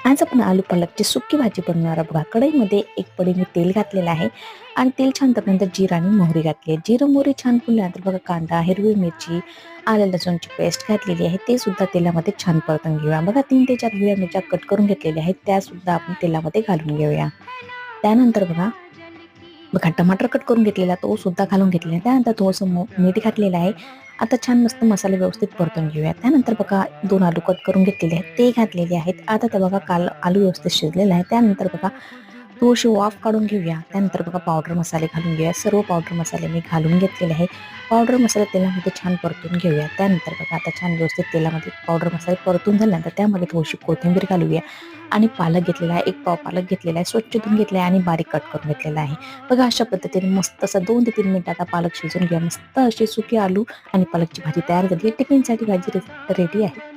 आज आपण आलू पालकची सुकी भाजी बनवणार आहोत बघा. कढईमध्ये एक पडी मी तेल घातलेलं आहे आणि तेल छान तापल्यानंतर जिरा आणि मोहरी घातली आहे. जिरं मोहरी छान फुलल्यानंतर बघा कांदा, हिरवी मिरची, आलं लसूणची पेस्ट घातलेली आहे. ते सुद्धा तेलामध्ये छान परतून घेऊया. बघा 3 ते 4 हिरव्या मिरच्या कट करून घेतलेल्या आहेत. त्या सुद्धा आपण तेलामध्ये घालून घेऊया. त्यानंतर बघा टमाटर कट करून घेतलेला तो सुद्धा घालून घेतलेला आहे. त्यानंतर थोडंसं मीठ घातलेलं आहे. आता छान मस्त मसाले व्यवस्थित परतून घेऊया. त्यानंतर बघा 2 आलू कट करून घेतलेले आहेत ते घातलेले आहेत. आता ते बघा आलू व्यवस्थित शिजलेला आहे. त्यानंतर बघा थोडीशी वाफ काढून घेऊया. त्यानंतर बघा पावडर मसाले घालून घेऊया. सर्व पावडर मसाले मी घालून घेतलेले आहे. पावडर मसाला तेलामध्ये छान परतून घेऊया. त्यानंतर बघा आता छान व्यवस्थित तेलामध्ये पावडर मसाले परतून झाल्यानंतर त्यामध्ये थोडीशी कोथिंबीर घालूया आणि पालक घेतलेला आहे. 1 पाव पालक घेतलेला आहे. स्वच्छ धुवून घेतला आहे आणि बारीक कट करून घेतलेला आहे. बघा अशा पद्धतीने मस्त असं 2 ते 3 मिनिटात पालक शिजून घ्या. मस्त अशी सुकी आलू आणि पालकची भाजी तयार झाली. टिफिनसाठी भाजी रेडी आहे.